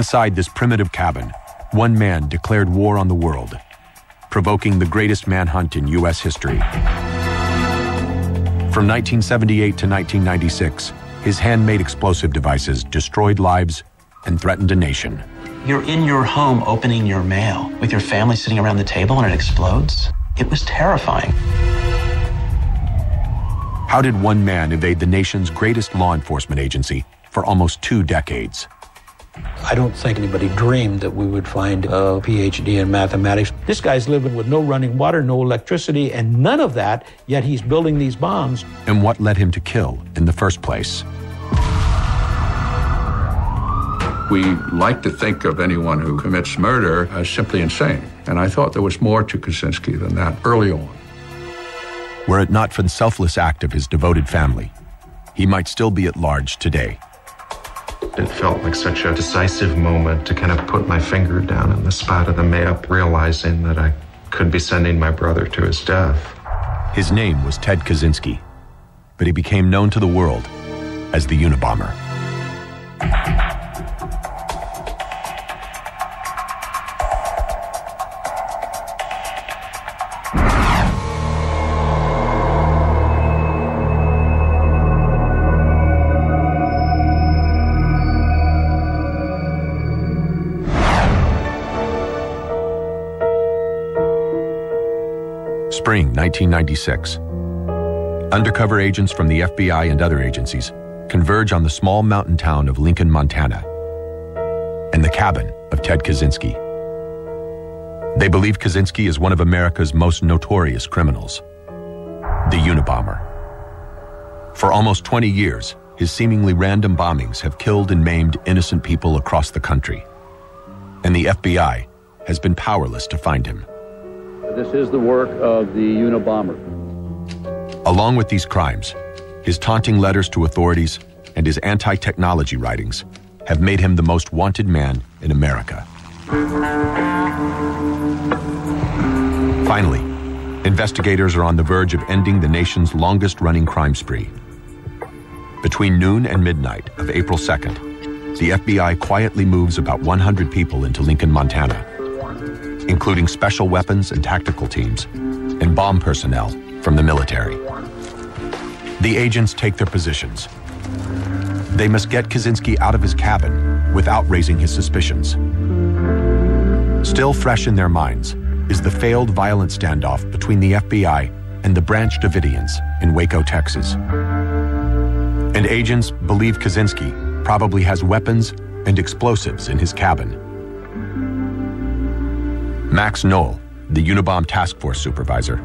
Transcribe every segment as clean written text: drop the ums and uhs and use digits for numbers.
Inside this primitive cabin, one man declared war on the world, provoking the greatest manhunt in U.S. history. From 1978 to 1996, his handmade explosive devices destroyed lives and threatened a nation. You're in your home opening your mail with your family sitting around the table and it explodes. It was terrifying. How did one man evade the nation's greatest law enforcement agency for almost 2 decades? I don't think anybody dreamed that we would find a PhD in mathematics. This guy's living with no running water, no electricity, and none of that, yet he's building these bombs. And what led him to kill in the first place? We like to think of anyone who commits murder as simply insane. And I thought there was more to Kaczynski than that early on. Were it not for the selfless act of his devoted family, he might still be at large today. It felt like such a decisive moment to kind of put my finger down on the spot of the map, realizing that I could be sending my brother to his death. His name was Ted Kaczynski, but he became known to the world as the Unabomber. Spring 1996. Undercover agents from the FBI and other agencies converge on the small mountain town of Lincoln, Montana, and the cabin of Ted Kaczynski. They believe Kaczynski is one of America's most notorious criminals, the Unabomber. For almost 20 years, his seemingly random bombings have killed and maimed innocent people across the country, and the FBI has been powerless to find him. This is the work of the Unabomber. Along with these crimes, his taunting letters to authorities and his anti-technology writings have made him the most wanted man in America. Finally, investigators are on the verge of ending the nation's longest-running crime spree. Between noon and midnight of April 2nd, the FBI quietly moves about 100 people into Lincoln, Montana, including special weapons and tactical teams and bomb personnel from the military. The agents take their positions. They must get Kaczynski out of his cabin without raising his suspicions. Still fresh in their minds is the failed violent standoff between the FBI and the Branch Davidians in Waco, Texas. And agents believe Kaczynski probably has weapons and explosives in his cabin. Max Knoll, the Unabomb Task Force supervisor,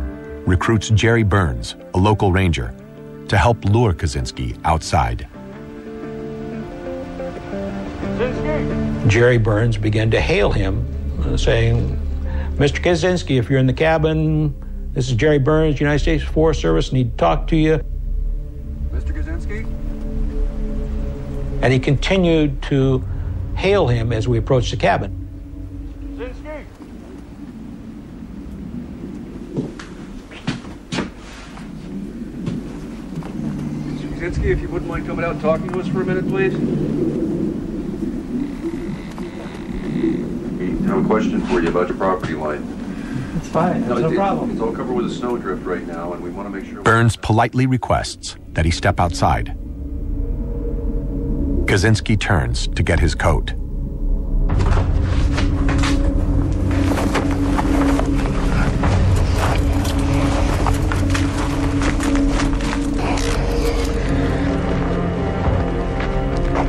recruits Jerry Burns, a local ranger, to help lure Kaczynski outside. Jerry Burns began to hail him, saying, "Mr. Kaczynski, if you're in the cabin, this is Jerry Burns, United States Forest Service, need to talk to you." Mr. Kaczynski? And he continued to hail him as we approached the cabin. Kaczynski, if you wouldn't mind coming out and talking to us for a minute, please. I have a question for you about your property line. It's fine, no problem. It's all covered with a snowdrift right now, and we want to make sure... Burns politely requests that he step outside. Kaczynski turns to get his coat.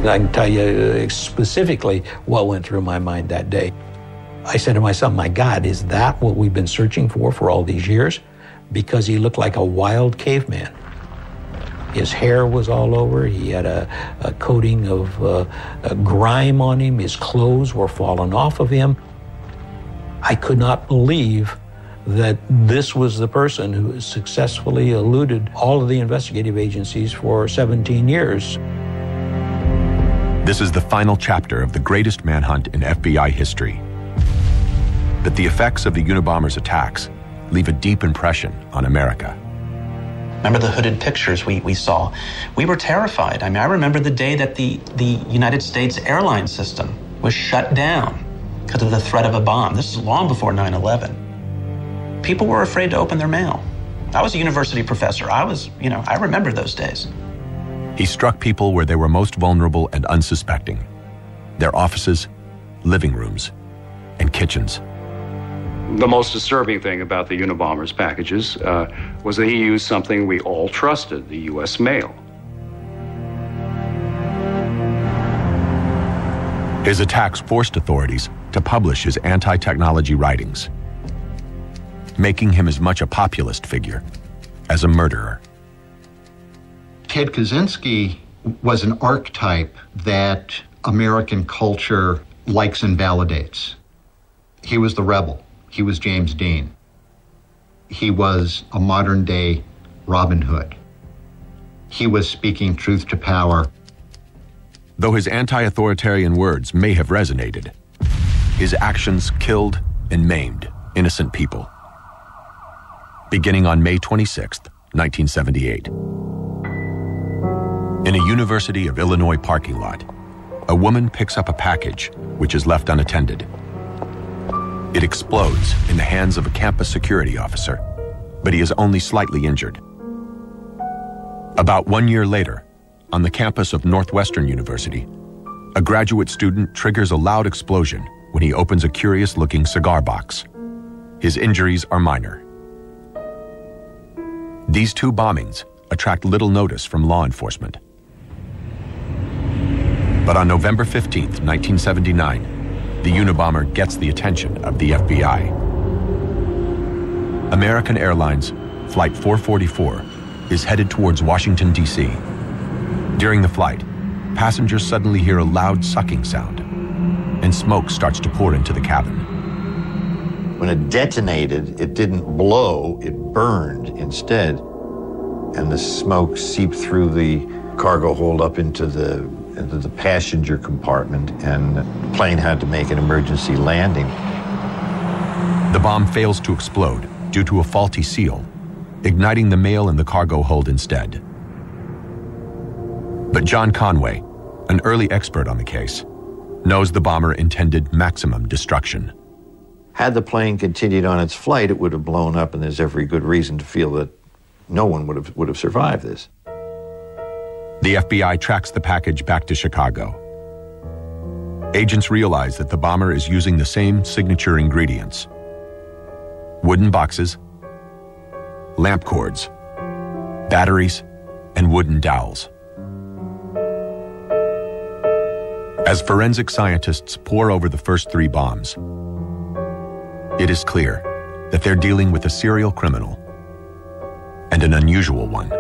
I can tell you specifically what went through my mind that day. I said to myself, my God, is that what we've been searching for all these years? Because he looked like a wild caveman. His hair was all over. He had a coating of grime on him. His clothes were falling off of him. I could not believe that this was the person who successfully eluded all of the investigative agencies for 17 years. This is the final chapter of the greatest manhunt in FBI history. But the effects of the Unabomber's attacks leave a deep impression on America. Remember the hooded pictures we saw? We were terrified. I mean, I remember the day that the United States airline system was shut down because of the threat of a bomb. This is long before 9/11. People were afraid to open their mail. I was a university professor. I remember those days. He struck people where they were most vulnerable and unsuspecting: their offices, living rooms, and kitchens. The most disturbing thing about the Unabomber's packages was that he used something we all trusted, the U.S. mail. His attacks forced authorities to publish his anti-technology writings, making him as much a populist figure as a murderer. Ted Kaczynski was an archetype that American culture likes and validates. He was the rebel. He was James Dean. He was a modern-day Robin Hood. He was speaking truth to power. Though his anti-authoritarian words may have resonated, his actions killed and maimed innocent people. Beginning on May 26, 1978. In a University of Illinois parking lot, a woman picks up a package which is left unattended. It explodes in the hands of a campus security officer, but he is only slightly injured. About 1 year later, on the campus of Northwestern University, a graduate student triggers a loud explosion when he opens a curious-looking cigar box. His injuries are minor. These two bombings attract little notice from law enforcement. But on November 15, 1979, the Unabomber gets the attention of the FBI. American Airlines Flight 444 is headed towards Washington, D.C. During the flight, passengers suddenly hear a loud sucking sound, and smoke starts to pour into the cabin. When it detonated, it didn't blow, it burned instead. And the smoke seeped through the cargo hold up into the passenger compartment, and the plane had to make an emergency landing. The bomb fails to explode due to a faulty seal, igniting the mail in the cargo hold instead. But John Conway, an early expert on the case, knows the bomber intended maximum destruction. Had the plane continued on its flight, it would have blown up, and there's every good reason to feel that no one would have survived this. The FBI tracks the package back to Chicago. Agents realize that the bomber is using the same signature ingredients: wooden boxes, lamp cords, batteries, and wooden dowels. As forensic scientists pore over the first three bombs, it is clear that they're dealing with a serial criminal, and an unusual one.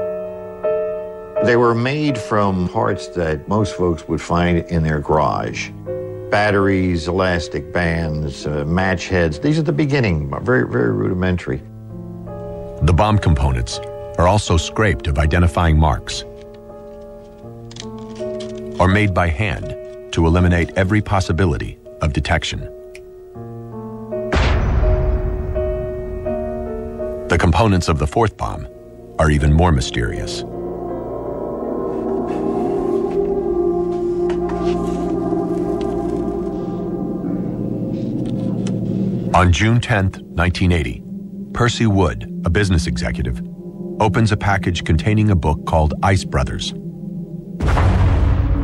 They were made from parts that most folks would find in their garage. Batteries, elastic bands, match heads. These are the beginning, very, very rudimentary. The bomb components are also scraped of identifying marks, or made by hand to eliminate every possibility of detection. The components of the fourth bomb are even more mysterious. On June 10, 1980, Percy Wood, a business executive, opens a package containing a book called Ice Brothers.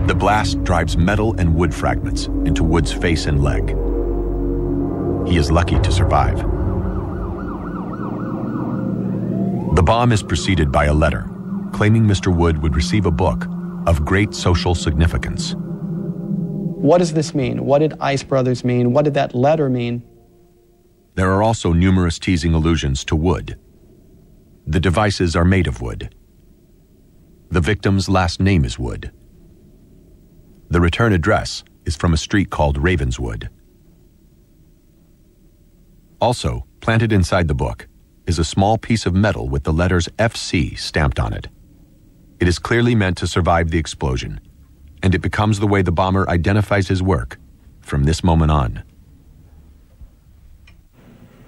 The blast drives metal and wood fragments into Wood's face and leg. He is lucky to survive. The bomb is preceded by a letter claiming Mr. Wood would receive a book of great social significance. What does this mean? What did Ice Brothers mean? What did that letter mean? There are also numerous teasing allusions to wood. The devices are made of wood. The victim's last name is Wood. The return address is from a street called Ravenswood. Also, planted inside the book is a small piece of metal with the letters FC stamped on it. It is clearly meant to survive the explosion, and it becomes the way the bomber identifies his work from this moment on.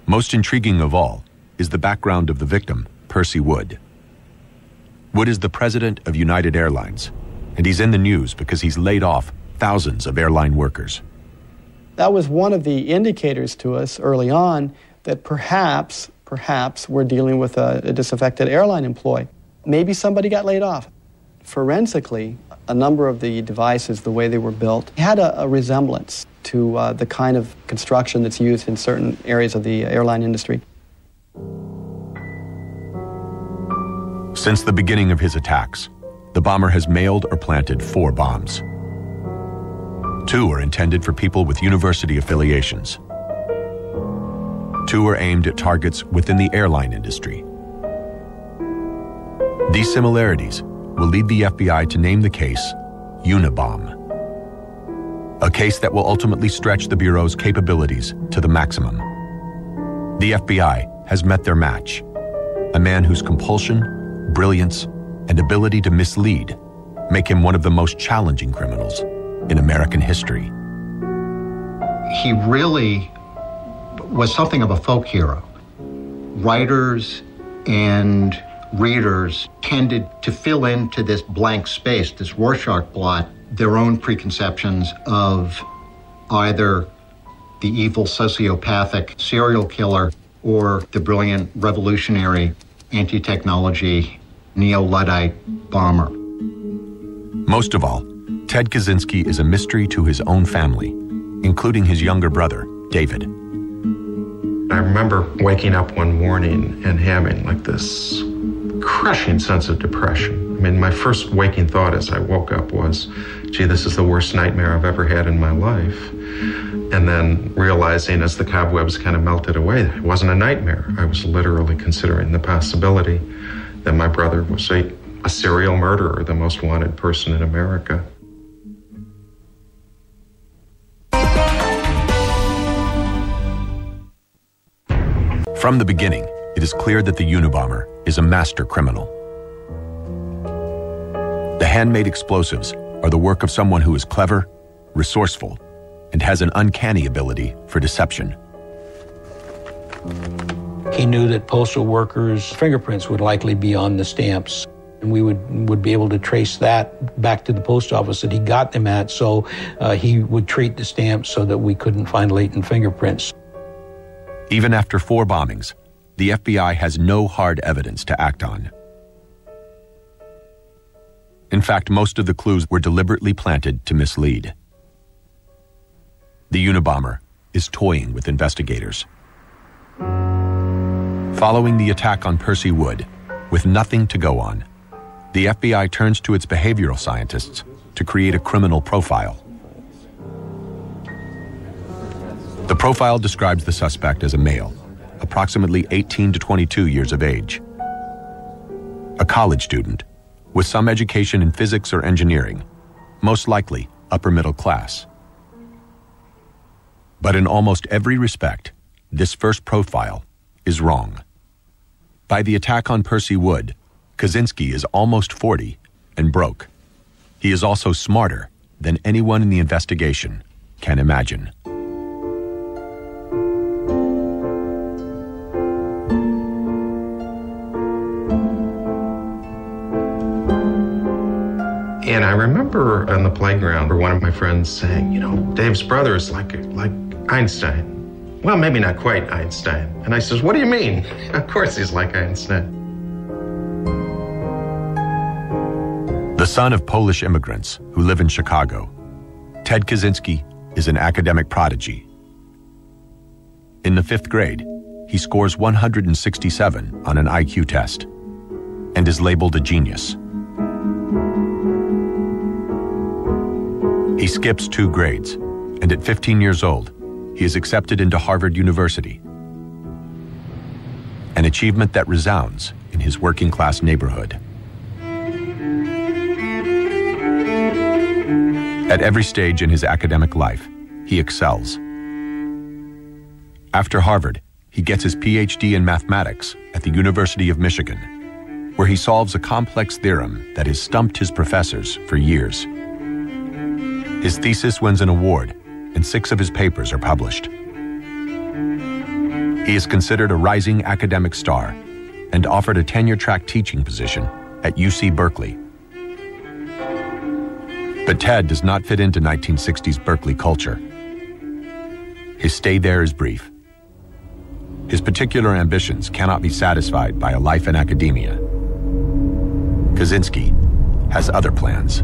Most intriguing of all is the background of the victim, Percy Wood. Wood is the president of United Airlines, and he's in the news because he's laid off thousands of airline workers. That was one of the indicators to us early on that perhaps we're dealing with a disaffected airline employee. Maybe somebody got laid off. Forensically, a number of the devices, the way they were built, had a resemblance to the kind of construction that's used in certain areas of the airline industry. Since the beginning of his attacks, the bomber has mailed or planted 4 bombs. 2 are intended for people with university affiliations. 2 are aimed at targets within the airline industry. These similarities will lead the FBI to name the case Unabomber, a case that will ultimately stretch the Bureau's capabilities to the maximum. The FBI has met their match, a man whose compulsion, brilliance, and ability to mislead make him one of the most challenging criminals in American history. He really was something of a folk hero. Writers and readers tended to fill into this blank space, this Rorschach blot, their own preconceptions of either the evil sociopathic serial killer or the brilliant revolutionary anti-technology neo-Luddite bomber. Most of all, Ted Kaczynski is a mystery to his own family, including his younger brother, David. I remember waking up one morning and having like this crushing sense of depression. I mean, my first waking thought as I woke up was, gee, this is the worst nightmare I've ever had in my life. And then realizing as the cobwebs kind of melted away, it wasn't a nightmare. I was literally considering the possibility that my brother was a serial murderer, the most wanted person in America. From the beginning, it is clear that the Unabomber is a master criminal. The handmade explosives are the work of someone who is clever, resourceful, and has an uncanny ability for deception. He knew that postal workers' fingerprints would likely be on the stamps, and we would be able to trace that back to the post office that he got them at, so he would treat the stamps so that we couldn't find latent fingerprints. Even after 4 bombings, the FBI has no hard evidence to act on. In fact, most of the clues were deliberately planted to mislead. The Unabomber is toying with investigators. Following the attack on Percy Wood, with nothing to go on, the FBI turns to its behavioral scientists to create a criminal profile. The profile describes the suspect as a male, approximately 18 to 22 years of age. A college student, with some education in physics or engineering, most likely upper middle class. But in almost every respect, this first profile is wrong. By the attack on Percy Wood, Kaczynski is almost 40 and broke. He is also smarter than anyone in the investigation can imagine. And I remember on the playground, one of my friends saying, you know, Dave's brother is like Einstein. Well, maybe not quite Einstein. And I says, what do you mean? Of course he's like Einstein. The son of Polish immigrants who live in Chicago, Ted Kaczynski is an academic prodigy. In the 5th grade, he scores 167 on an IQ test and is labeled a genius. He skips 2 grades, and at 15 years old, he is accepted into Harvard University, an achievement that resounds in his working-class neighborhood. At every stage in his academic life, he excels. After Harvard, he gets his PhD in mathematics at the University of Michigan, where he solves a complex theorem that has stumped his professors for years. His thesis wins an award, and 6 of his papers are published. He is considered a rising academic star and offered a tenure-track teaching position at UC Berkeley. But Ted does not fit into 1960s Berkeley culture. His stay there is brief. His particular ambitions cannot be satisfied by a life in academia. Kaczynski has other plans.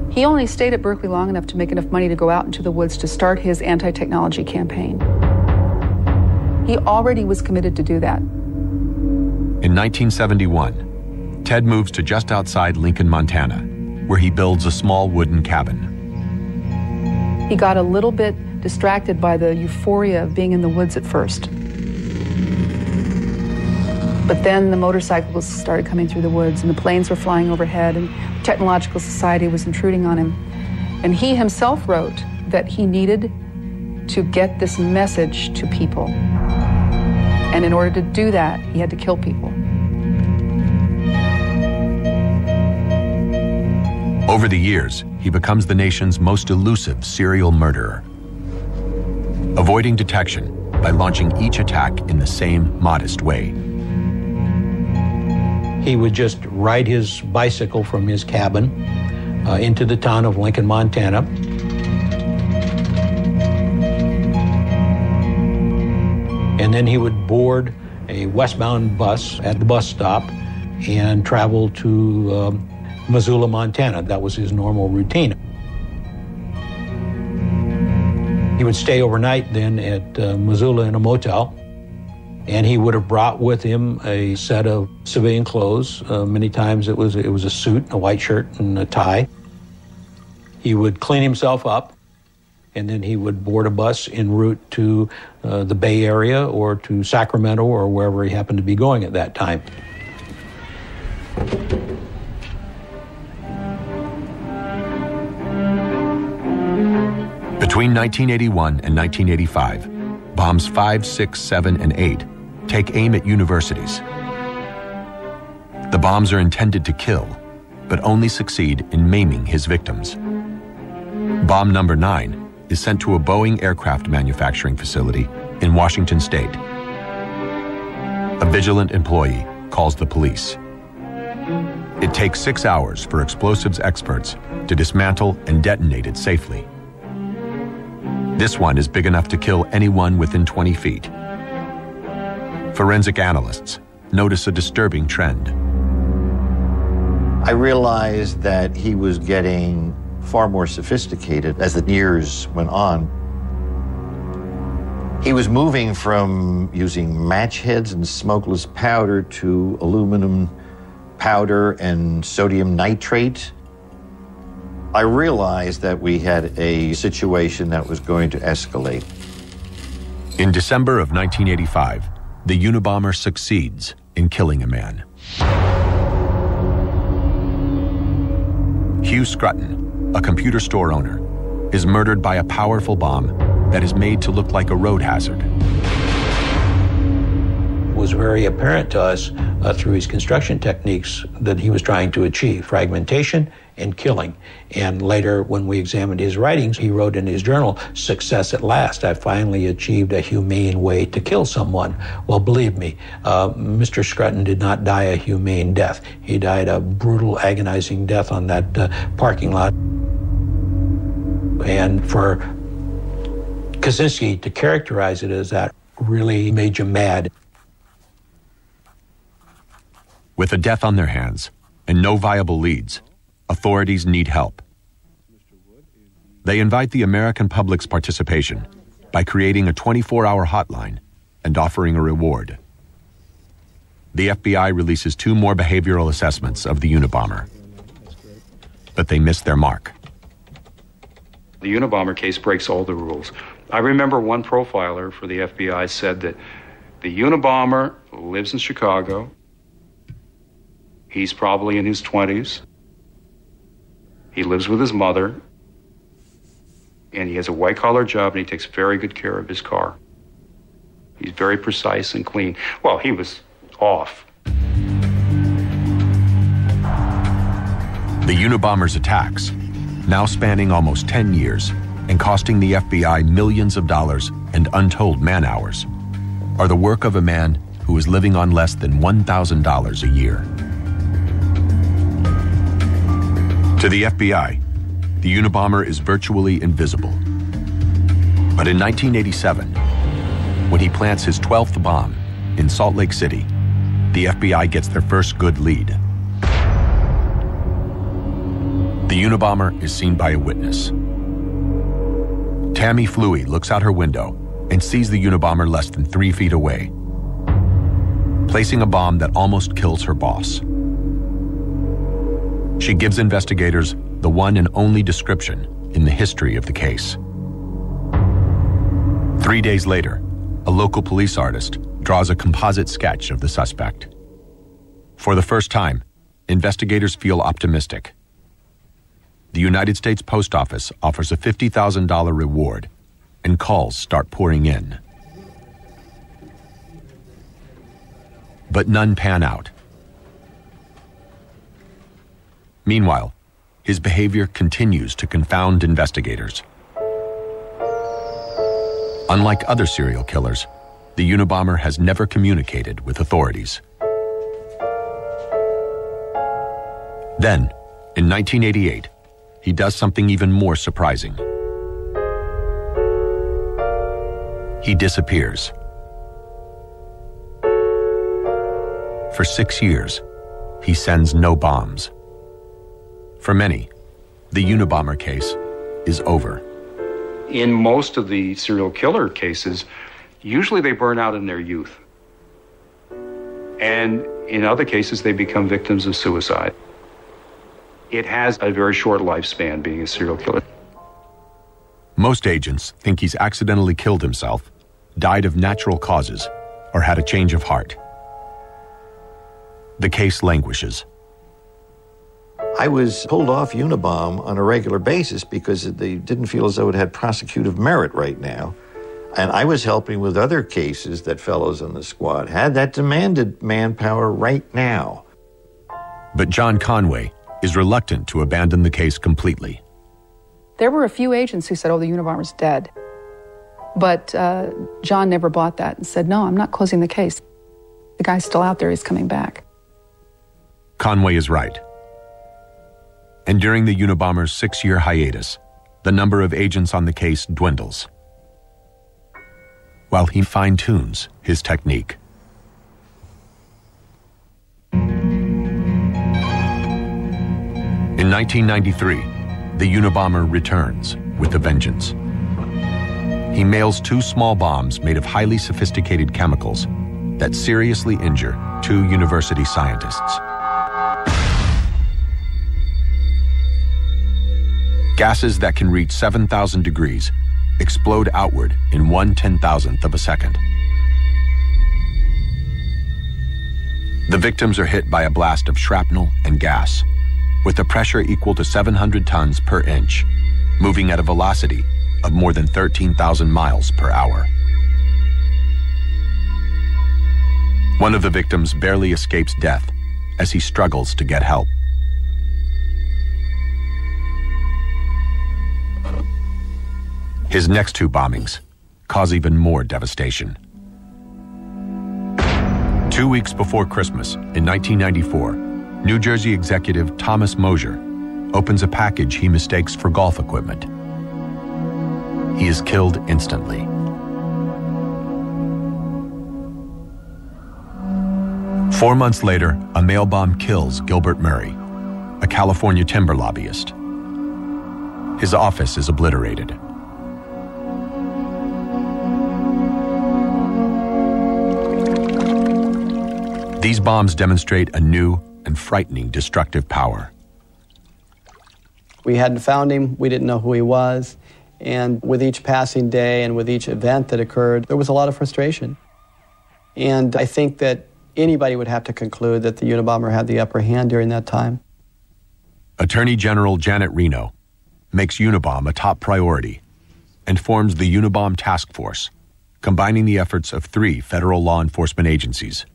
He only stayed at Berkeley long enough to make enough money to go out into the woods to start his anti-technology campaign. He already was committed to do that. In 1971, Ted moves to just outside Lincoln, Montana, where he builds a small wooden cabin. He got a little bit distracted by the euphoria of being in the woods at first. But then the motorcycles started coming through the woods and the planes were flying overhead and technological society was intruding on him. And he himself wrote that he needed to get this message to people. And in order to do that, he had to kill people. Over the years, he becomes the nation's most elusive serial murderer, avoiding detection by launching each attack in the same modest way. He would just ride his bicycle from his cabin into the town of Lincoln, Montana. And then he would board a westbound bus at the bus stop and travel to Missoula, Montana. That was his normal routine. He would stay overnight then at Missoula in a motel. And he would have brought with him a set of civilian clothes. Many times it was a suit, a white shirt, and a tie. He would clean himself up, and then he would board a bus en route to the Bay Area or to Sacramento or wherever he happened to be going at that time. Between 1981 and 1985, bombs 5, 6, 7, and 8 take aim at universities. The bombs are intended to kill, but only succeed in maiming his victims. Bomb number 9 is sent to a Boeing aircraft manufacturing facility in Washington State. A vigilant employee calls the police. It takes 6 hours for explosives experts to dismantle and detonate it safely. This one is big enough to kill anyone within 20 feet. Forensic analysts notice a disturbing trend. I realized that he was getting far more sophisticated as the years went on. He was moving from using match heads and smokeless powder to aluminum powder and sodium nitrate. I realized that we had a situation that was going to escalate. In December of 1985, the Unabomber succeeds in killing a man. Hugh Scruton, a computer store owner, is murdered by a powerful bomb that is made to look like a road hazard. It was very apparent to us through his construction techniques that he was trying to achieve fragmentation and killing. And later, when we examined his writings, he wrote in his journal, "Success at last. I finally achieved a humane way to kill someone." Well, believe me, Mr. Scruton did not die a humane death. He died a brutal, agonizing death on that parking lot. And for Kaczynski to characterize it as that really made you mad. With a death on their hands and no viable leads, authorities need help. They invite the American public's participation by creating a 24-hour hotline and offering a reward. The FBI releases 2 more behavioral assessments of the Unabomber, but they miss their mark. The Unabomber case breaks all the rules. I remember one profiler for the FBI said that the Unabomber lives in Chicago. He's probably in his 20s. He lives with his mother. And he has a white-collar job, and he takes very good care of his car. He's very precise and clean. Well, he was off. The Unabomber's attacks, now spanning almost 10 years and costing the FBI millions of dollars and untold man-hours, are the work of a man who is living on less than $1,000 a year. To the FBI, the Unabomber is virtually invisible. But in 1987, when he plants his 12th bomb in Salt Lake City, the FBI gets their first good lead. The Unabomber is seen by a witness. Tammy Fleury looks out her window and sees the Unabomber less than 3 feet away, placing a bomb that almost kills her boss. She gives investigators the one and only description in the history of the case. 3 days later, a local police artist draws a composite sketch of the suspect. For the first time, investigators feel optimistic. The United States Post Office offers a $50,000 reward, and calls start pouring in. But none pan out. Meanwhile, his behavior continues to confound investigators. Unlike other serial killers, the Unabomber has never communicated with authorities. Then, in 1988, he does something even more surprising. He disappears. For 6 years, he sends no bombs. For many, the Unabomber case is over. In most of the serial killer cases, usually they burn out in their youth. And in other cases, they become victims of suicide. It has a very short lifespan, being a serial killer. Most agents think he's accidentally killed himself, died of natural causes, or had a change of heart. The case languishes. I was pulled off Unabomber on a regular basis because they didn't feel as though it had prosecutive merit right now. And I was helping with other cases that fellows on the squad had that demanded manpower right now. But John Conway is reluctant to abandon the case completely. There were a few agents who said, oh, the Unabomber's dead. But John never bought that and said, no, I'm not closing the case. The guy's still out there, he's coming back. Conway is right. And during the Unabomber's 6-year hiatus, the number of agents on the case dwindles, while he fine-tunes his technique. In 1993, the Unabomber returns with a vengeance. He mails 2 small bombs made of highly sophisticated chemicals that seriously injure 2 university scientists. Gases that can reach 7,000 degrees explode outward in 1/10,000th of a second. The victims are hit by a blast of shrapnel and gas, with a pressure equal to 700 tons per inch, moving at a velocity of more than 13,000 miles per hour. One of the victims barely escapes death as he struggles to get help. His next 2 bombings cause even more devastation. 2 weeks before Christmas, in 1994, New Jersey executive Thomas Mosier opens a package he mistakes for golf equipment. He is killed instantly. Four months later, a mail bomb kills Gilbert Murray, a California timber lobbyist. His office is obliterated. These bombs demonstrate a new and frightening destructive power. We hadn't found him, we didn't know who he was, and with each passing day and with each event that occurred, there was a lot of frustration. And I think that anybody would have to conclude that the Unabomber had the upper hand during that time. Attorney General Janet Reno makes Unabomber a top priority and forms the Unabomber Task Force, combining the efforts of 3 federal law enforcement agencies.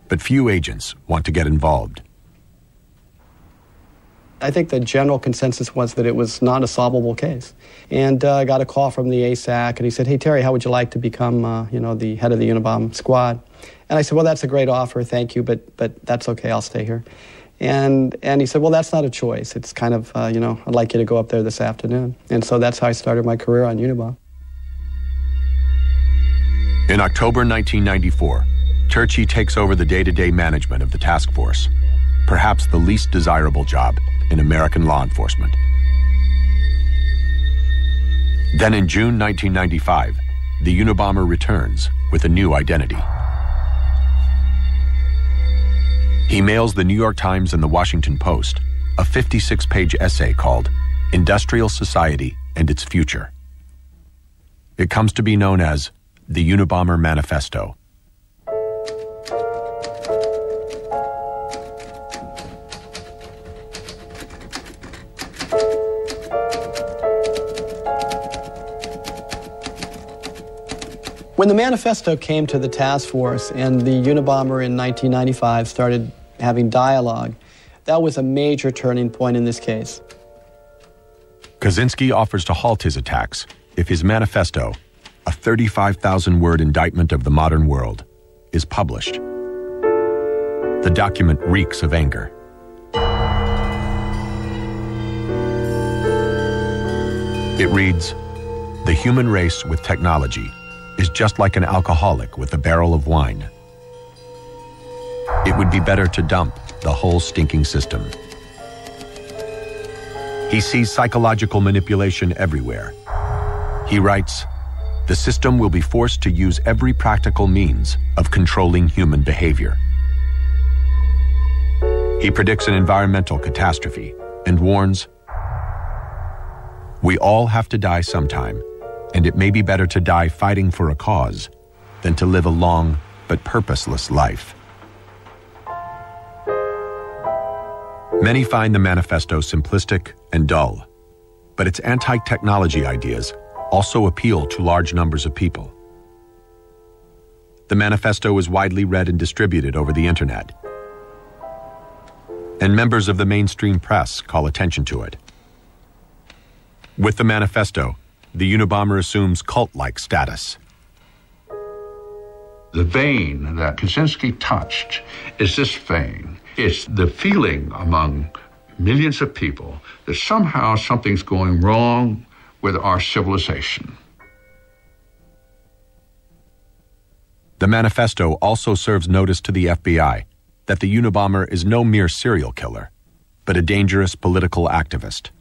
But few agents want to get involved. I think the general consensus was that it was not a solvable case. And I got a call from the ASAC, and he said, hey, Terry, how would you like to become, the head of the Unabomber squad? And I said, well, that's a great offer, thank you, but that's okay, I'll stay here. And he said, well, that's not a choice. It's kind of, I'd like you to go up there this afternoon. And so that's how I started my career on Unabomber. In October 1994, Turchi takes over the day-to-day management of the task force, perhaps the least desirable job in American law enforcement. Then in June 1995, the Unabomber returns with a new identity. He mails the New York Times and the Washington Post a 56-page essay called Industrial Society and Its Future. It comes to be known as the Unabomber Manifesto. When the manifesto came to the task force and the Unabomber in 1995 started having dialogue, that was a major turning point in this case. Kaczynski offers to halt his attacks if his manifesto, a 35,000-word indictment of the modern world, is published. The document reeks of anger. It reads, "The human race with technology is just like an alcoholic with a barrel of wine. It would be better to dump the whole stinking system." He sees psychological manipulation everywhere. He writes, "The system will be forced to use every practical means of controlling human behavior." He predicts an environmental catastrophe and warns, "We all have to die sometime, and it may be better to die fighting for a cause than to live a long but purposeless life." Many find the manifesto simplistic and dull, but its anti-technology ideas also appeal to large numbers of people. The manifesto is widely read and distributed over the internet, and members of the mainstream press call attention to it. With the manifesto, the Unabomber assumes cult-like status. The vein that Kaczynski touched is this vein. It's the feeling among millions of people that somehow something's going wrong with our civilization. The manifesto also serves notice to the FBI that the Unabomber is no mere serial killer, but a dangerous political activist.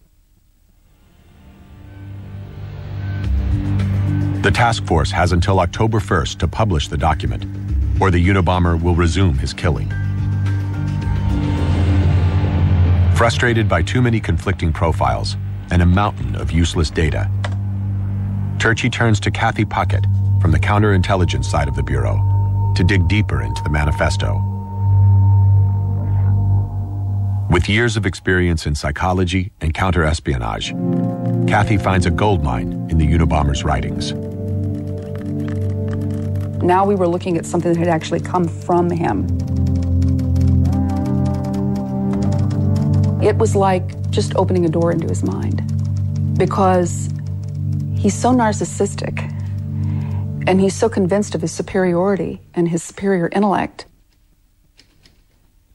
The task force has until October 1st to publish the document, or the Unabomber will resume his killing. Frustrated by too many conflicting profiles and a mountain of useless data, Turchi turns to Kathy Puckett from the counterintelligence side of the Bureau to dig deeper into the manifesto. With years of experience in psychology and counterespionage, Kathy finds a goldmine in the Unabomber's writings. Now we were looking at something that had actually come from him. It was like just opening a door into his mind, because he's so narcissistic and he's so convinced of his superiority and his superior intellect.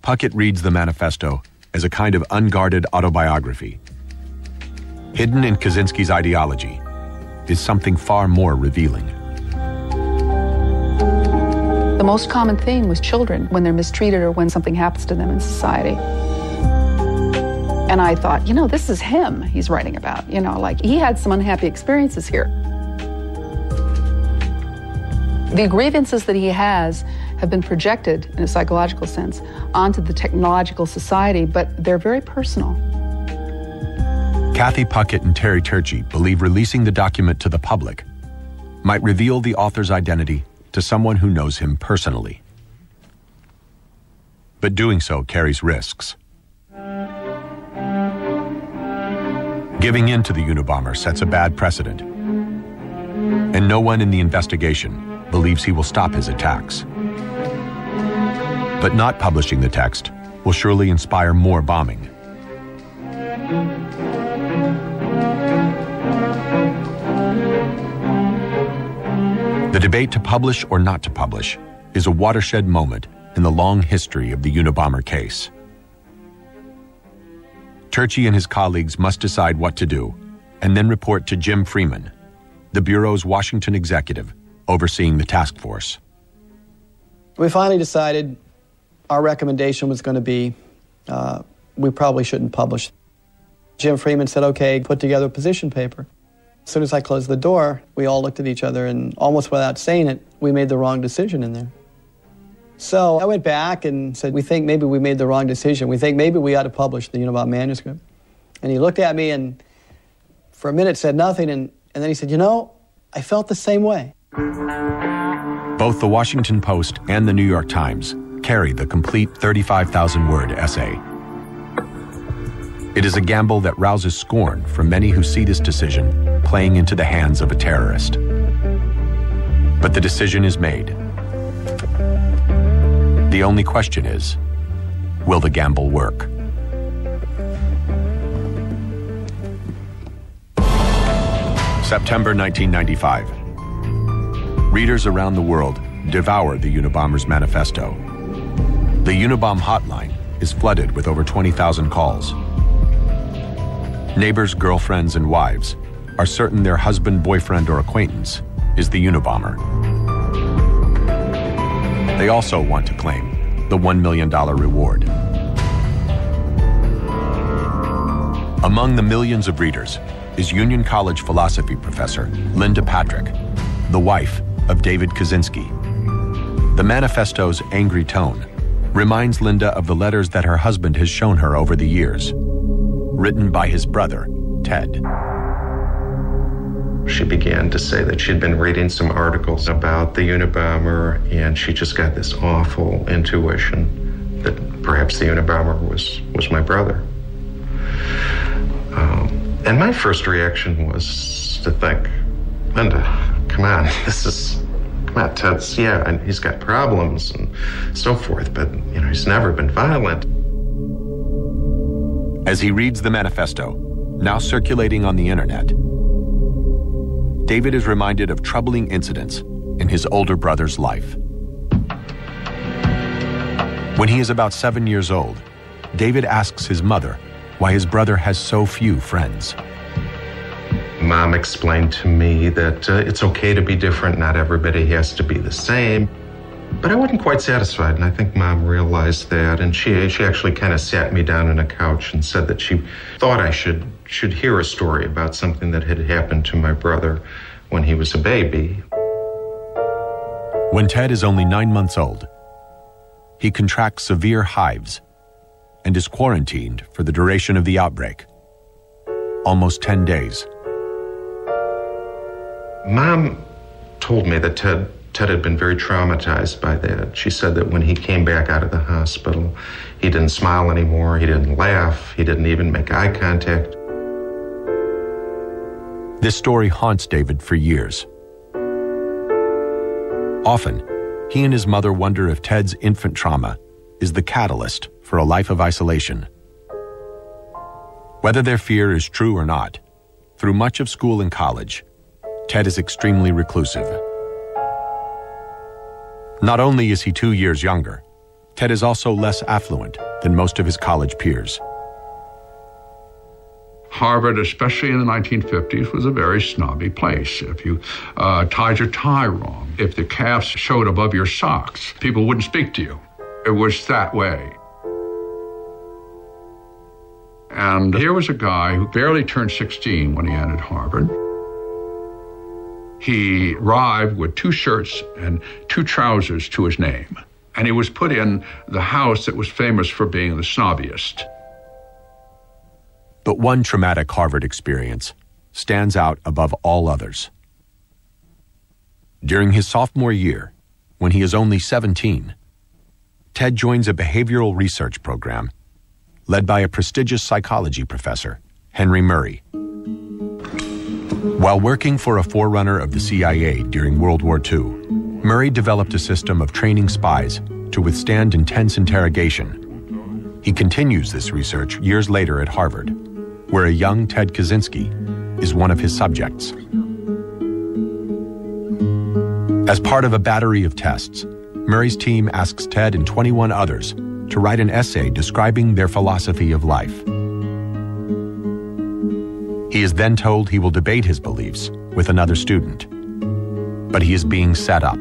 Puckett reads the manifesto as a kind of unguarded autobiography. Hidden in Kaczynski's ideology is something far more revealing. The most common theme was children when they're mistreated or when something happens to them in society. And I thought, this is him he's writing about. Like he had some unhappy experiences here. The grievances that he has have been projected, in a psychological sense, onto the technological society, but they're very personal. Kathy Puckett and Terry Turchi believe releasing the document to the public might reveal the author's identity to someone who knows him personally. But doing so carries risks. Giving in to the Unabomber sets a bad precedent, and no one in the investigation believes he will stop his attacks. But not publishing the text will surely inspire more bombing. The debate to publish or not to publish is a watershed moment in the long history of the Unabomber case. Turchi and his colleagues must decide what to do and then report to Jim Freeman, the Bureau's Washington executive overseeing the task force. We finally decided our recommendation was going to be we probably shouldn't publish. Jim Freeman said, okay, put together a position paper. As soon as I closed the door, we all looked at each other and almost without saying it, we made the wrong decision in there. So I went back and said, we think maybe we made the wrong decision. We think maybe we ought to publish the Unabomber manuscript. And he looked at me and for a minute said nothing, and then he said, you know, I felt the same way. Both the Washington Post and the New York Times carry the complete 35,000-word essay. It is a gamble that rouses scorn from many who see this decision playing into the hands of a terrorist. But the decision is made. The only question is, will the gamble work? September 1995. Readers around the world devour the Unabomber's manifesto. The Unabomber hotline is flooded with over 20,000 calls. Neighbors, girlfriends, and wives are certain their husband, boyfriend, or acquaintance is the Unabomber. They also want to claim the $1 million reward. Among the millions of readers is Union College philosophy professor Linda Patrick, the wife of David Kaczynski. The manifesto's angry tone reminds Linda of the letters that her husband has shown her over the years, written by his brother, Ted. She began to say that she'd been reading some articles about the Unabomber, and she just got this awful intuition that perhaps the Unabomber was my brother. And my first reaction was to think, Linda, come on, come on, Ted's, yeah, and he's got problems and so forth, but, you know, he's never been violent. As he reads the manifesto, now circulating on the internet, David is reminded of troubling incidents in his older brother's life. When he is about 7 years old, David asks his mother why his brother has so few friends. Mom explained to me that it's okay to be different, not everybody has to be the same. But I wasn't quite satisfied, and I think Mom realized that, and she actually kind of sat me down on a couch and said that she thought I should hear a story about something that had happened to my brother when he was a baby. When Ted is only 9 months old, he contracts severe hives and is quarantined for the duration of the outbreak, almost 10 days. Mom told me that Ted had been very traumatized by that. She said that when he came back out of the hospital, he didn't smile anymore, he didn't laugh, he didn't even make eye contact. This story haunts David for years. Often, he and his mother wonder if Ted's infant trauma is the catalyst for a life of isolation. Whether their fear is true or not, through much of school and college, Ted is extremely reclusive. Not only is he 2 years younger, Ted is also less affluent than most of his college peers. Harvard, especially in the 1950s, was a very snobby place. If you tied your tie wrong, if the calves showed above your socks, people wouldn't speak to you. It was that way. And here was a guy who barely turned 16 when he entered Harvard. He arrived with 2 shirts and 2 trousers to his name. And he was put in the house that was famous for being the snobbiest. But one traumatic Harvard experience stands out above all others. During his sophomore year, when he is only 17, Ted joins a behavioral research program led by a prestigious psychology professor, Henry Murray. While working for a forerunner of the CIA during World War II, Murray developed a system of training spies to withstand intense interrogation. He continues this research years later at Harvard, where a young Ted Kaczynski is one of his subjects. As part of a battery of tests, Murray's team asks Ted and 21 others to write an essay describing their philosophy of life. He is then told he will debate his beliefs with another student. But he is being set up.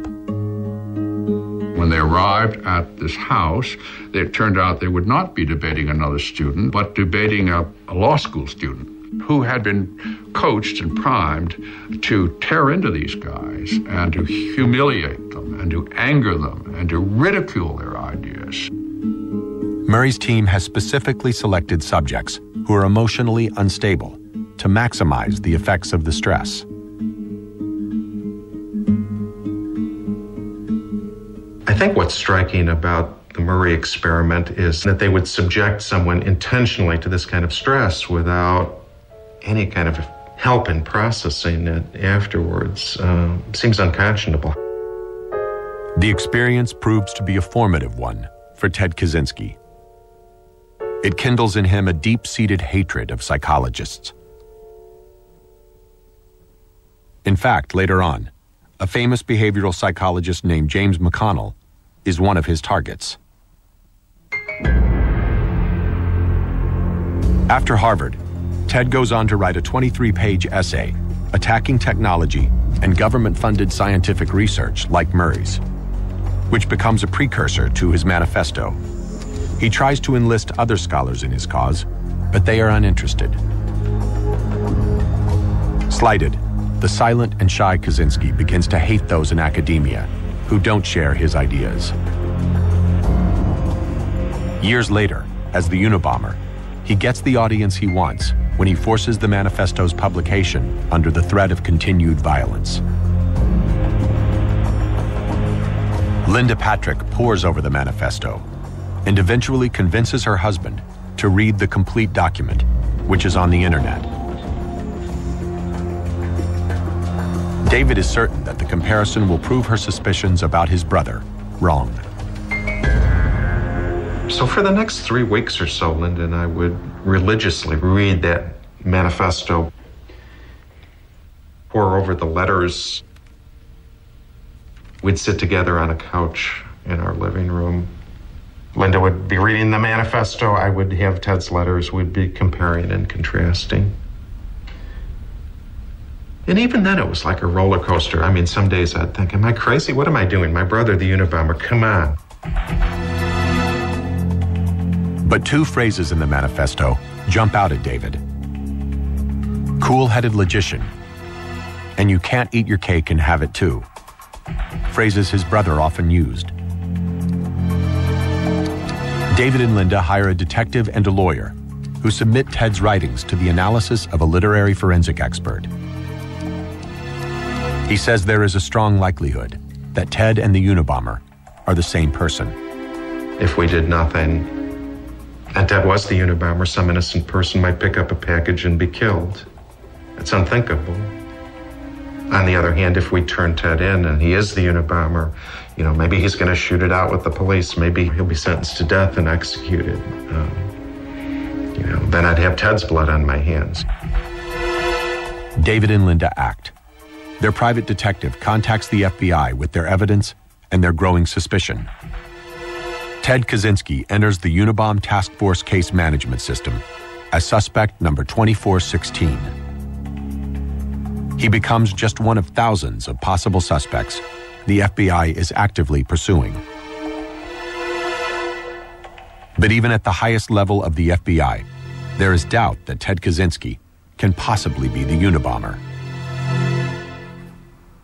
When they arrived at this house, it turned out they would not be debating another student, but debating a law school student who had been coached and primed to tear into these guys and to humiliate them and to anger them and to ridicule their ideas. Murray's team has specifically selected subjects who are emotionally unstable to maximize the effects of the stress. I think what's striking about the Murray experiment is that they would subject someone intentionally to this kind of stress without any kind of help in processing it afterwards. Seems unconscionable. The experience proves to be a formative one for Ted Kaczynski. It kindles in him a deep-seated hatred of psychologists. In fact, later on, a famous behavioral psychologist named James McConnell is one of his targets. After Harvard, Ted goes on to write a 23-page essay attacking technology and government-funded scientific research like Murray's, which becomes a precursor to his manifesto. He tries to enlist other scholars in his cause, but they are uninterested. Slighted, the silent and shy Kaczynski begins to hate those in academia who don't share his ideas. Years later, as the Unabomber, he gets the audience he wants when he forces the manifesto's publication under the threat of continued violence. Linda Patrick pores over the manifesto and eventually convinces her husband to read the complete document, which is on the internet. David is certain that the comparison will prove her suspicions about his brother wrong. So for the next 3 weeks or so, Linda and I would religiously read that manifesto, pore over the letters. We'd sit together on a couch in our living room. Linda would be reading the manifesto. I would have Ted's letters. We'd be comparing and contrasting. And even then, it was like a roller coaster. I mean, some days I'd think, am I crazy? What am I doing? My brother, the Unabomber, come on. But two phrases in the manifesto jump out at David. Cool-headed logician, and you can't eat your cake and have it too. Phrases his brother often used. David and Linda hire a detective and a lawyer who submit Ted's writings to the analysis of a literary forensic expert. He says there is a strong likelihood that Ted and the Unabomber are the same person. If we did nothing, and Ted was the Unabomber, some innocent person might pick up a package and be killed. It's unthinkable. On the other hand, if we turn Ted in and he is the Unabomber, you know, maybe he's going to shoot it out with the police. Maybe he'll be sentenced to death and executed. You know, then I'd have Ted's blood on my hands. David and Linda act. Their private detective contacts the FBI with their evidence and their growing suspicion. Ted Kaczynski enters the Unabomber Task Force Case Management System as suspect number 2416. He becomes just one of thousands of possible suspects the FBI is actively pursuing. But even at the highest level of the FBI, there is doubt that Ted Kaczynski can possibly be the Unabomber.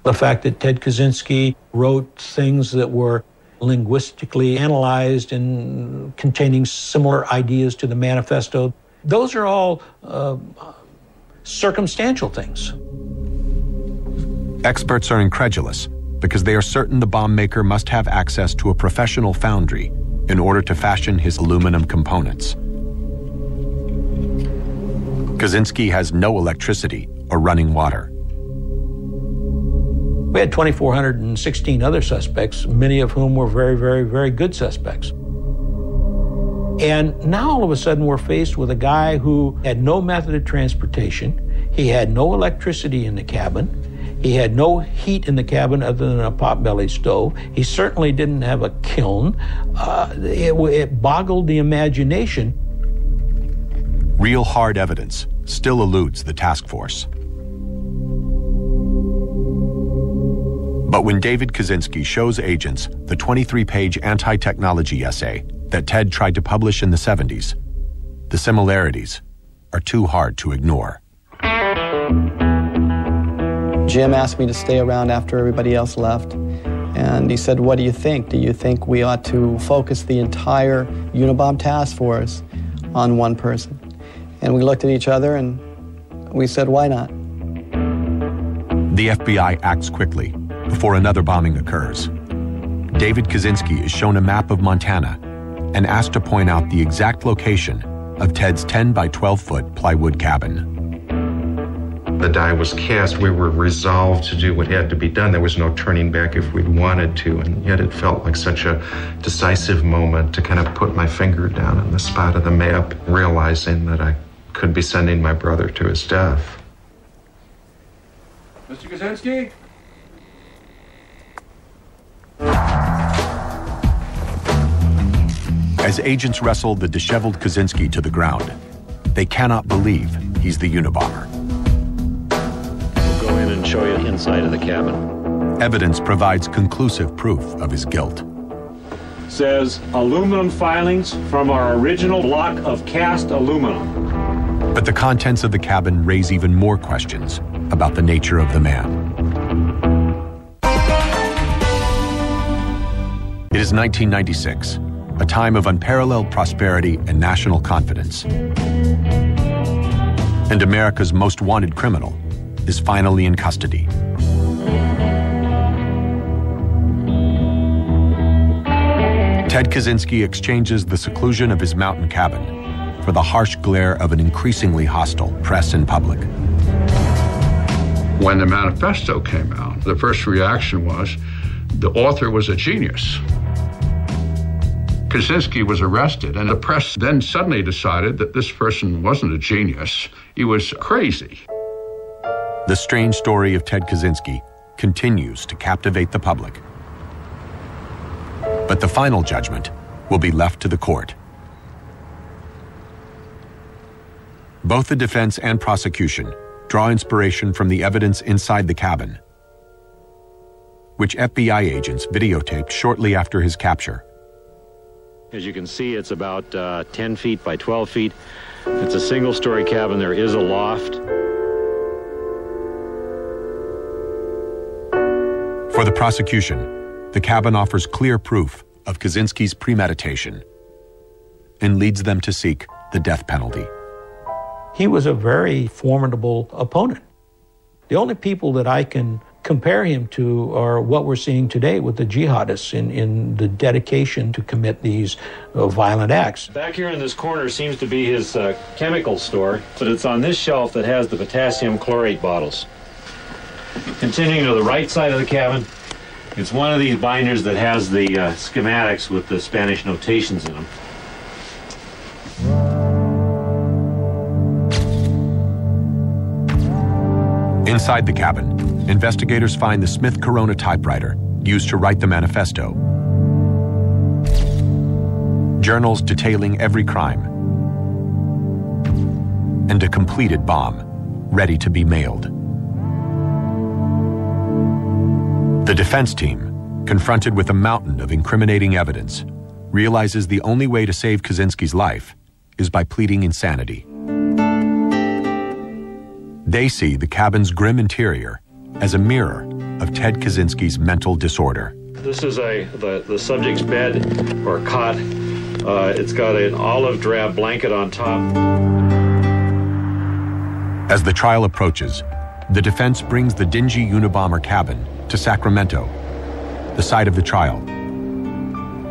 The fact that Ted Kaczynski wrote things that were linguistically analyzed and containing similar ideas to the manifesto, those are all circumstantial things. Experts are incredulous because they are certain the bomb maker must have access to a professional foundry in order to fashion his aluminum components. Kaczynski has no electricity or running water. We had 2,416 other suspects, many of whom were very, very, very good suspects. And now all of a sudden we're faced with a guy who had no method of transportation. He had no electricity in the cabin. He had no heat in the cabin other than a potbelly stove. He certainly didn't have a kiln. It boggled the imagination. Real hard evidence still eludes the task force. But when David Kaczynski shows agents the 23-page anti-technology essay that Ted tried to publish in the 70s, the similarities are too hard to ignore. Jim asked me to stay around after everybody else left, and he said, "What do you think? Do you think we ought to focus the entire Unabomber task force on one person?" And we looked at each other and we said, "Why not?" The FBI acts quickly before another bombing occurs. David Kaczynski is shown a map of Montana and asked to point out the exact location of Ted's 10 by 12-foot plywood cabin. The die was cast. We were resolved to do what had to be done. There was no turning back if we wanted to, and yet it felt like such a decisive moment to kind of put my finger down on the spot of the map, realizing that I could be sending my brother to his death. Mr. Kaczynski? As agents wrestle the disheveled Kaczynski to the ground, they cannot believe he's the Unabomber. We'll go in and show you inside of the cabin. Evidence provides conclusive proof of his guilt. Says aluminum filings from our original block of cast aluminum. But the contents of the cabin raise even more questions about the nature of the man. It is 1996, a time of unparalleled prosperity and national confidence. And America's most wanted criminal is finally in custody. Ted Kaczynski exchanges the seclusion of his mountain cabin for the harsh glare of an increasingly hostile press and public. When the manifesto came out, the first reaction was the author was a genius. Kaczynski was arrested, and the press then suddenly decided that this person wasn't a genius, he was crazy. The strange story of Ted Kaczynski continues to captivate the public. But the final judgment will be left to the court. Both the defense and prosecution draw inspiration from the evidence inside the cabin, which FBI agents videotaped shortly after his capture. As you can see, it's about 10 feet by 12 feet. It's a single-story cabin. There is a loft. For the prosecution, the cabin offers clear proof of Kaczynski's premeditation and leads them to seek the death penalty. He was a very formidable opponent. The only people that I can compare him to are what we're seeing today with the jihadists in the dedication to commit these violent acts. Back here in this corner seems to be his chemical store, but it's on this shelf that has the potassium chlorate bottles. Continuing to the right side of the cabin, it's one of these binders that has the schematics with the Spanish notations in them. Inside the cabin, investigators find the Smith Corona typewriter used to write the manifesto, journals detailing every crime, and a completed bomb ready to be mailed. The defense team, confronted with a mountain of incriminating evidence, realizes the only way to save Kaczynski's life is by pleading insanity. They see the cabin's grim interior as a mirror of Ted Kaczynski's mental disorder. This is the subject's bed or cot. It's got an olive drab blanket on top. As the trial approaches, the defense brings the dingy Unabomber cabin to Sacramento, the site of the trial,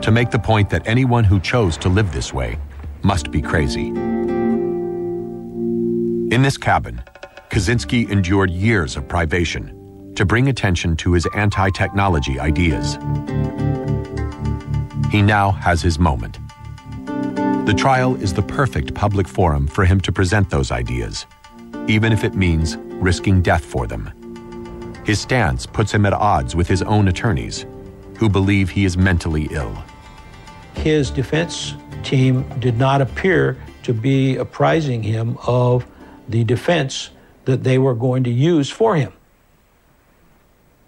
to make the point that anyone who chose to live this way must be crazy. In this cabin, Kaczynski endured years of privation to bring attention to his anti-technology ideas. He now has his moment. The trial is the perfect public forum for him to present those ideas, even if it means risking death for them. His stance puts him at odds with his own attorneys, who believe he is mentally ill. His defense team did not appear to be apprising him of the defense that they were going to use for him.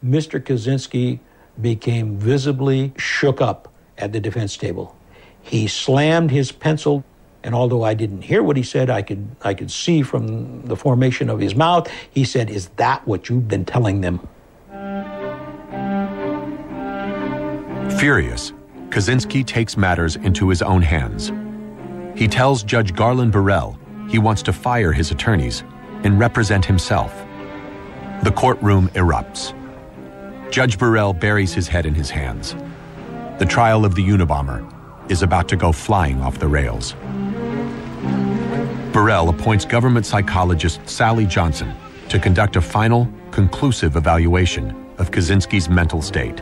Mr. Kaczynski became visibly shook up at the defense table. He slammed his pencil, and although I didn't hear what he said, I could see from the formation of his mouth, he said, "Is that what you've been telling them?" Furious, Kaczynski takes matters into his own hands. He tells Judge Garland Burrell he wants to fire his attorneys and represent himself. The courtroom erupts. Judge Burrell buries his head in his hands. The trial of the Unabomber is about to go flying off the rails. Burrell appoints government psychologist Sally Johnson to conduct a final, conclusive evaluation of Kaczynski's mental state.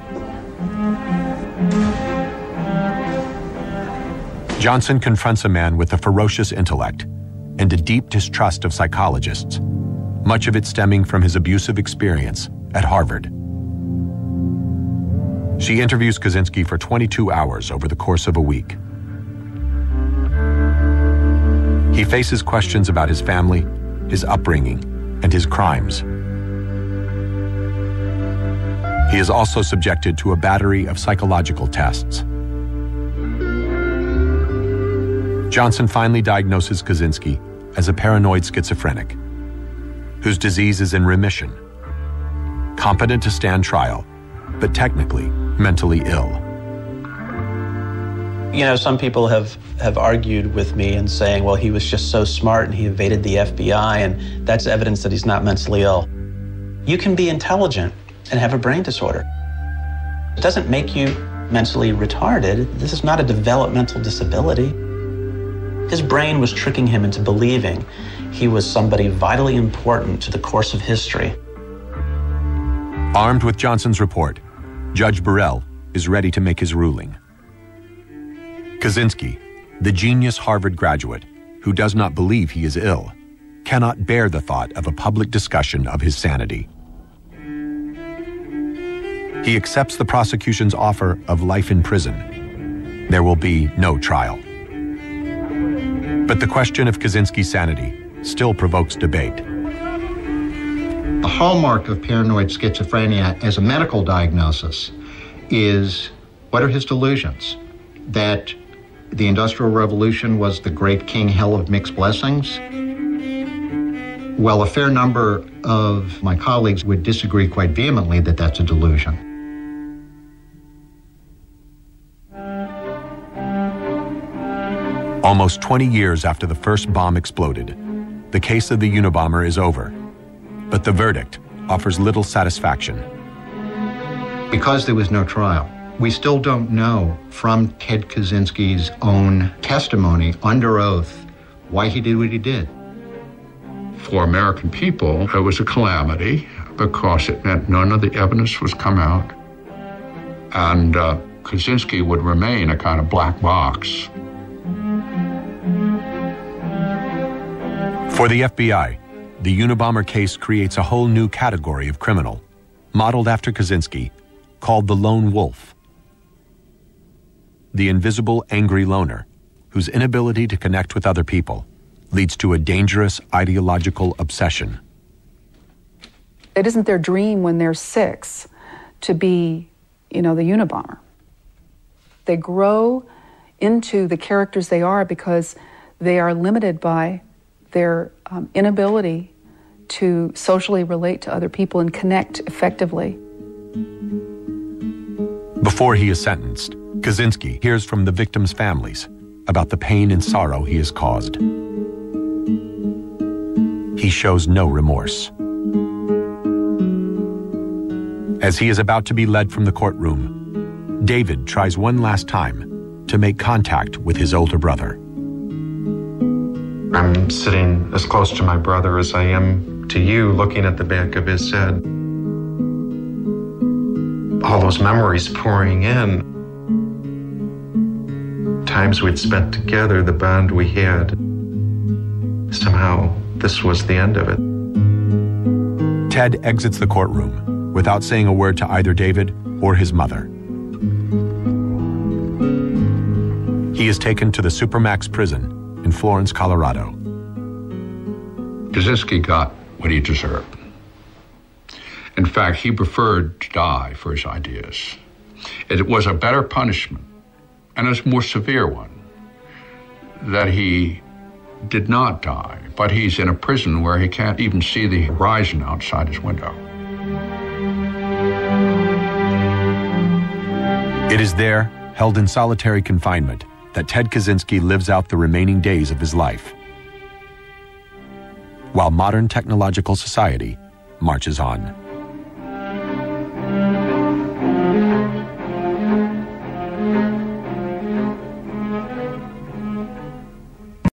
Johnson confronts a man with a ferocious intellect and a deep distrust of psychologists, much of it stemming from his abusive experience at Harvard. She interviews Kaczynski for 22 hours over the course of a week. He faces questions about his family, his upbringing, and his crimes. He is also subjected to a battery of psychological tests. Johnson finally diagnoses Kaczynski as a paranoid schizophrenic, whose disease is in remission, competent to stand trial, but technically mentally ill. You know, some people have argued with me and saying, well, he was just so smart and he evaded the FBI, and that's evidence that he's not mentally ill. You can be intelligent and have a brain disorder. It doesn't make you mentally retarded. This is not a developmental disability. His brain was tricking him into believing he was somebody vitally important to the course of history. Armed with Johnson's report, Judge Burrell is ready to make his ruling. Kaczynski, the genius Harvard graduate who does not believe he is ill, cannot bear the thought of a public discussion of his sanity. He accepts the prosecution's offer of life in prison. There will be no trial. But the question of Kaczynski's sanity still provokes debate. The hallmark of paranoid schizophrenia as a medical diagnosis is, what are his delusions? That the Industrial Revolution was the great king hell of mixed blessings? Well, a fair number of my colleagues would disagree quite vehemently that that's a delusion. Almost 20 years after the first bomb exploded, the case of the Unabomber is over, but the verdict offers little satisfaction. Because there was no trial, we still don't know from Ted Kaczynski's own testimony under oath why he did what he did. For American people, it was a calamity because it meant none of the evidence was come out, and Kaczynski would remain a kind of black box. For the FBI, the Unabomber case creates a whole new category of criminal, modeled after Kaczynski, called the lone wolf. The invisible, angry loner, whose inability to connect with other people leads to a dangerous ideological obsession. It isn't their dream when they're 6 to be, the Unabomber. They grow into the characters they are because they are limited by their inability to socially relate to other people and connect effectively. Before he is sentenced, Kaczynski hears from the victims' families about the pain and sorrow he has caused. He shows no remorse. As he is about to be led from the courtroom, David tries one last time to make contact with his older brother. I'm sitting as close to my brother as I am to you, looking at the back of his head. All those memories pouring in. Times we'd spent together, the bond we had. Somehow, this was the end of it. Ted exits the courtroom without saying a word to either David or his mother. He is taken to the Supermax prison in Florence, Colorado. Kaczynski got what he deserved. In fact, he preferred to die for his ideas. It was a better punishment, and a more severe one, that he did not die, but he's in a prison where he can't even see the horizon outside his window. It is there, held in solitary confinement, that Ted Kaczynski lives out the remaining days of his life, while modern technological society marches on.